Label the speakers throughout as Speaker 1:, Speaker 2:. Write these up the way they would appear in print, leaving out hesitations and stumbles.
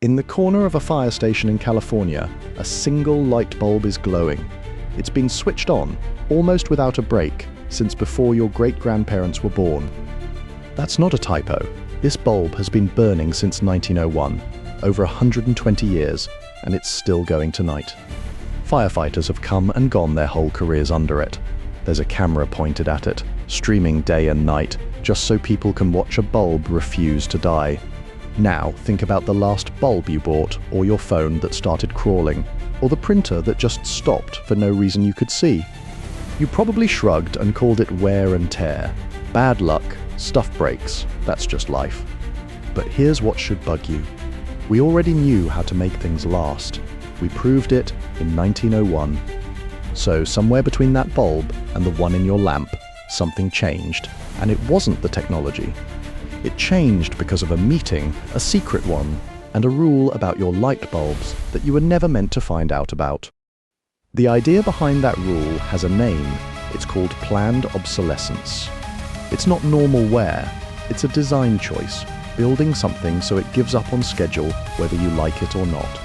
Speaker 1: In the corner of a fire station in California, a single light bulb is glowing. It's been switched on, almost without a break, since before your great-grandparents were born. That's not a typo. This bulb has been burning since 1901, over 120 years, and it's still going tonight. Firefighters have come and gone their whole careers under it. There's a camera pointed at it, streaming day and night, just so people can watch a bulb refuse to die. Now, think about the last bulb you bought, or your phone that started crawling, or the printer that just stopped for no reason you could see. You probably shrugged and called it wear and tear. Bad luck, stuff breaks, that's just life. But here's what should bug you. We already knew how to make things last. We proved it in 1901. So somewhere between that bulb and the one in your lamp, something changed, and it wasn't the technology. It changed because of a meeting, a secret one, and a rule about your light bulbs that you were never meant to find out about. The idea behind that rule has a name. It's called planned obsolescence. It's not normal wear, it's a design choice, building something so it gives up on schedule whether you like it or not.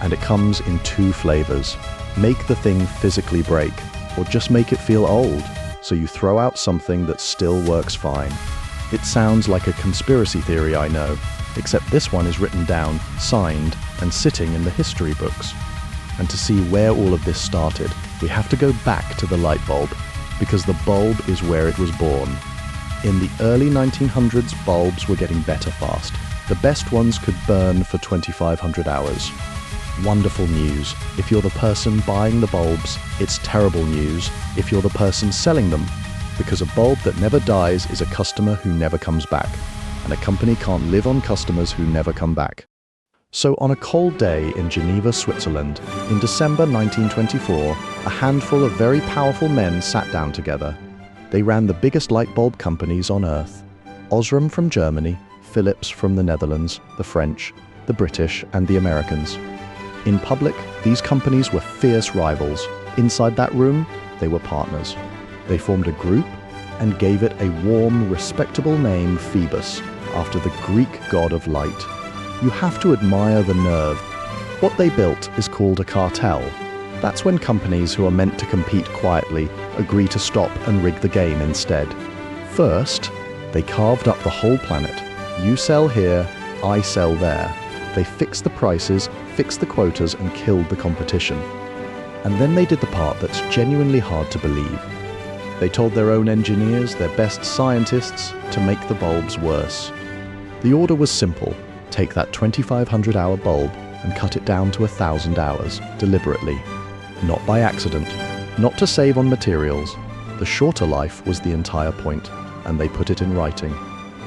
Speaker 1: And it comes in two flavors. Make the thing physically break, or just make it feel old, so you throw out something that still works fine. It sounds like a conspiracy theory, I know, except this one is written down, signed, and sitting in the history books. And to see where all of this started, we have to go back to the light bulb, because the bulb is where it was born. In the early 1900s, bulbs were getting better fast. The best ones could burn for 2,500 hours. Wonderful news if you're the person buying the bulbs, it's terrible news if you're the person selling them, because a bulb that never dies is a customer who never comes back, and a company can't live on customers who never come back. So on a cold day in Geneva, Switzerland, in December 1924, a handful of very powerful men sat down together. They ran the biggest light bulb companies on Earth. Osram from Germany, Philips from the Netherlands, the French, the British, and the Americans. In public, these companies were fierce rivals. Inside that room, they were partners. They formed a group and gave it a warm, respectable name, Phoebus, after the Greek god of light. You have to admire the nerve. What they built is called a cartel. That's when companies who are meant to compete quietly agree to stop and rig the game instead. First, they carved up the whole planet. You sell here, I sell there. They fixed the prices, fixed the quotas, and killed the competition. And then they did the part that's genuinely hard to believe. They told their own engineers, their best scientists, to make the bulbs worse. The order was simple. Take that 2,500-hour bulb and cut it down to 1,000 hours, deliberately. Not by accident. Not to save on materials. The shorter life was the entire point, and they put it in writing.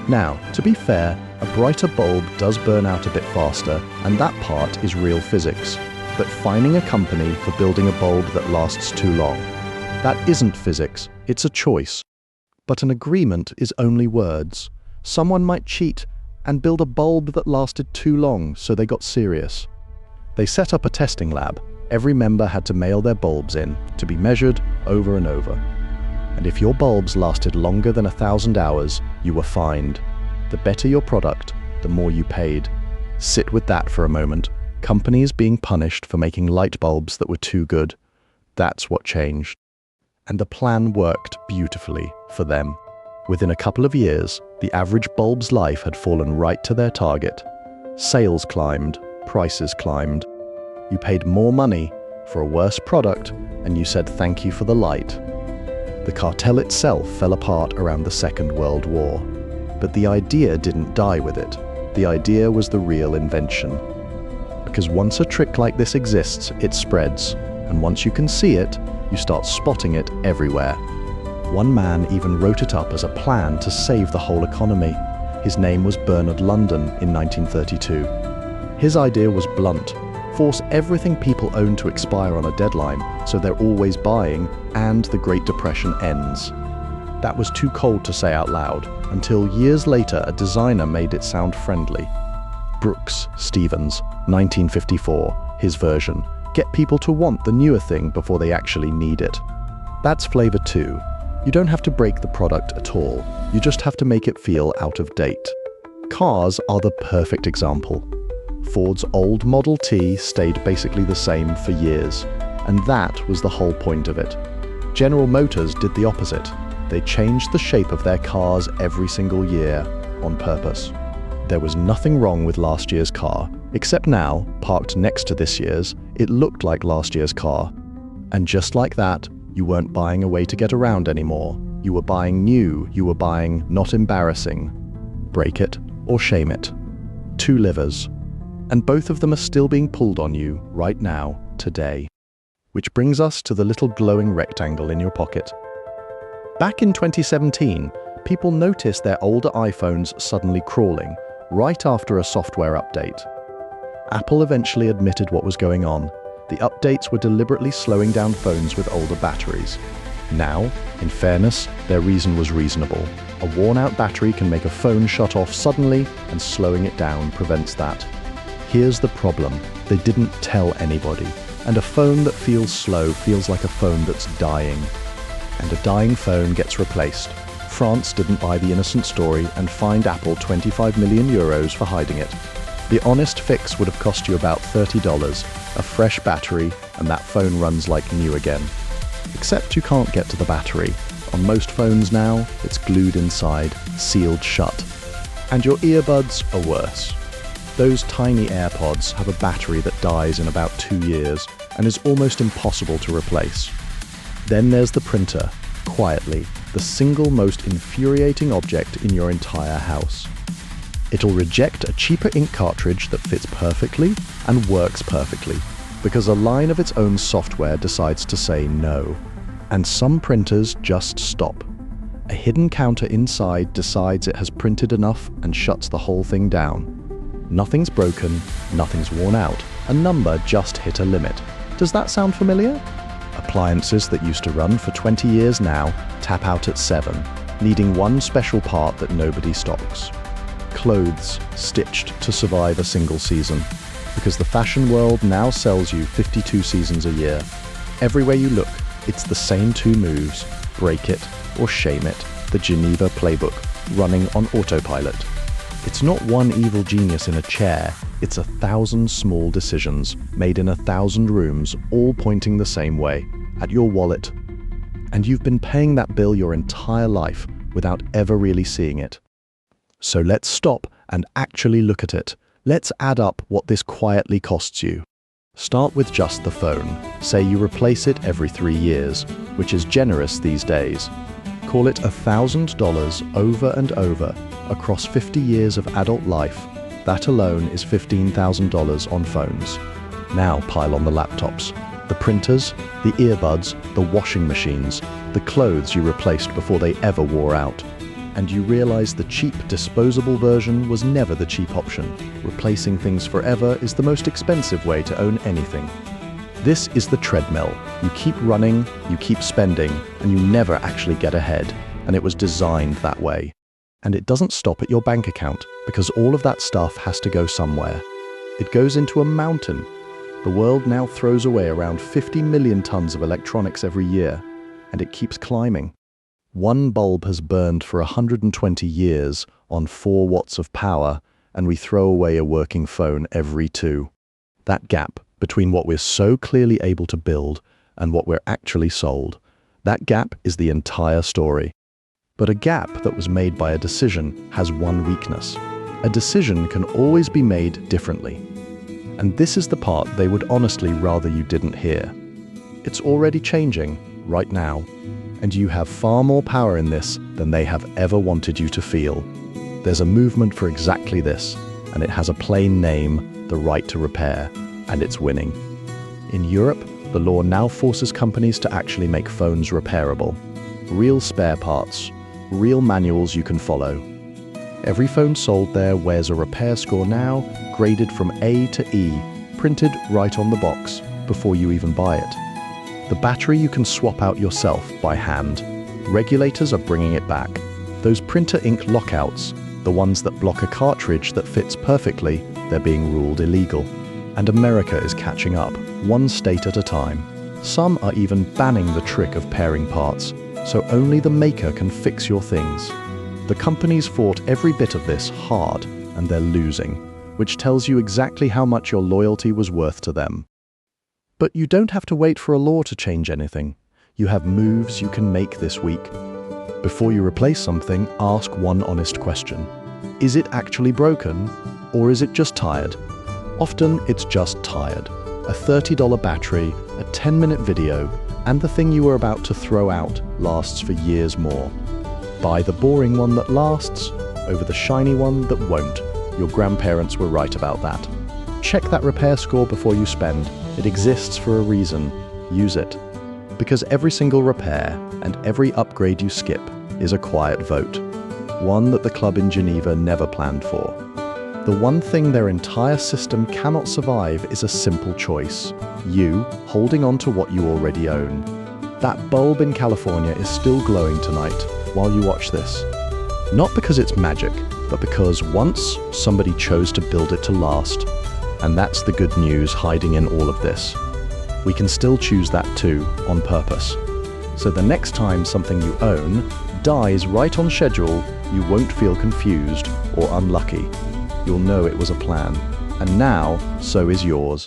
Speaker 1: Now, to be fair, a brighter bulb does burn out a bit faster, and that part is real physics. But finding a company for building a bulb that lasts too long, that isn't physics, it's a choice. But an agreement is only words. Someone might cheat and build a bulb that lasted too long, so they got serious. They set up a testing lab. Every member had to mail their bulbs in, to be measured over and over. And if your bulbs lasted longer than 1,000 hours, you were fined. The better your product, the more you paid. Sit with that for a moment. Companies being punished for making light bulbs that were too good. That's what changed. And the plan worked beautifully for them. Within a couple of years, the average bulb's life had fallen right to their target. Sales climbed, prices climbed. You paid more money for a worse product, and you said thank you for the light. The cartel itself fell apart around the Second World War. But the idea didn't die with it. The idea was the real invention. Because once a trick like this exists, it spreads. And once you can see it, you start spotting it everywhere. One man even wrote it up as a plan to save the whole economy. His name was Bernard London in 1932. His idea was blunt. Force everything people own to expire on a deadline, so they're always buying, and the Great Depression ends. That was too cold to say out loud, until years later a designer made it sound friendly. Brooks Stevens, 1954, his version. Get people to want the newer thing before they actually need it. That's flavor 2. You don't have to break the product at all. You just have to make it feel out of date. Cars are the perfect example. Ford's old Model T stayed basically the same for years, and that was the whole point of it. General Motors did the opposite. They changed the shape of their cars every single year on purpose. There was nothing wrong with last year's car, except now, parked next to this year's, it looked like last year's car. And just like that, you weren't buying a way to get around anymore. You were buying new, you were buying not embarrassing. Break it or shame it. 2 livers. And both of them are still being pulled on you right now, today. Which brings us to the little glowing rectangle in your pocket. Back in 2017, people noticed their older iPhones suddenly crawling right after a software update. Apple eventually admitted what was going on. The updates were deliberately slowing down phones with older batteries. Now, in fairness, their reason was reasonable. A worn-out battery can make a phone shut off suddenly, and slowing it down prevents that. Here's the problem. They didn't tell anybody. And a phone that feels slow feels like a phone that's dying. And a dying phone gets replaced. France didn't buy the innocent story and fined Apple 25 million euros for hiding it. The honest fix would have cost you about $30, a fresh battery, and that phone runs like new again. Except you can't get to the battery. On most phones now, it's glued inside, sealed shut. And your earbuds are worse. Those tiny AirPods have a battery that dies in about 2 years and is almost impossible to replace. Then there's the printer, quietly, the single most infuriating object in your entire house. It'll reject a cheaper ink cartridge that fits perfectly and works perfectly, because a line of its own software decides to say no. And some printers just stop. A hidden counter inside decides it has printed enough and shuts the whole thing down. Nothing's broken, nothing's worn out. A number just hit a limit. Does that sound familiar? Appliances that used to run for 20 years now tap out at 7, needing one special part that nobody stocks. Clothes stitched to survive a single season, because the fashion world now sells you 52 seasons a year. Everywhere you look, it's the same 2 moves: break it or shame it, the Geneva playbook, running on autopilot. It's not one evil genius in a chair, it's 1,000 small decisions made in 1,000 rooms, all pointing the same way, at your wallet. And you've been paying that bill your entire life without ever really seeing it. So let's stop and actually look at it. Let's add up what this quietly costs you. Start with just the phone. Say you replace it every 3 years, which is generous these days. Call it $1,000 over and over across 50 years of adult life. That alone is $15,000 on phones. Now pile on the laptops, the printers, the earbuds, the washing machines, the clothes you replaced before they ever wore out. And you realize the cheap disposable version was never the cheap option. Replacing things forever is the most expensive way to own anything. This is the treadmill. You keep running, you keep spending, and you never actually get ahead. And it was designed that way. And it doesn't stop at your bank account, because all of that stuff has to go somewhere. It goes into a mountain. The world now throws away around 50 million tons of electronics every year, and it keeps climbing. One bulb has burned for 120 years on 4 watts of power, and we throw away a working phone every 2. That gap between what we're so clearly able to build and what we're actually sold, that gap is the entire story. But a gap that was made by a decision has one weakness. A decision can always be made differently. And this is the part they would honestly rather you didn't hear. It's already changing, right now. And you have far more power in this than they have ever wanted you to feel. There's a movement for exactly this, and it has a plain name, the right to repair, and it's winning. In Europe, the law now forces companies to actually make phones repairable. Real spare parts, real manuals you can follow. Every phone sold there wears a repair score now, graded from A to E, printed right on the box, before you even buy it. The battery you can swap out yourself by hand. Regulators are bringing it back. Those printer ink lockouts, the ones that block a cartridge that fits perfectly, they're being ruled illegal. And America is catching up, one state at a time. Some are even banning the trick of pairing parts, so only the maker can fix your things. The companies fought every bit of this hard, and they're losing. which tells you exactly how much your loyalty was worth to them. But you don't have to wait for a law to change anything. You have moves you can make this week. Before you replace something, ask one honest question. Is it actually broken, or is it just tired? Often, it's just tired. A $30 battery, a 10-minute video, and the thing you were about to throw out lasts for years more. Buy the boring one that lasts over the shiny one that won't. Your grandparents were right about that. Check that repair score before you spend. It exists for a reason. Use it. Because every single repair and every upgrade you skip is a quiet vote. One that the club in Geneva never planned for. The one thing their entire system cannot survive is a simple choice. You holding on to what you already own. That bulb in California is still glowing tonight while you watch this. Not because it's magic, but because once somebody chose to build it to last. And that's the good news hiding in all of this. We can still choose that too, on purpose. So the next time something you own dies right on schedule, you won't feel confused or unlucky. You'll know it was a plan. And now, so is yours.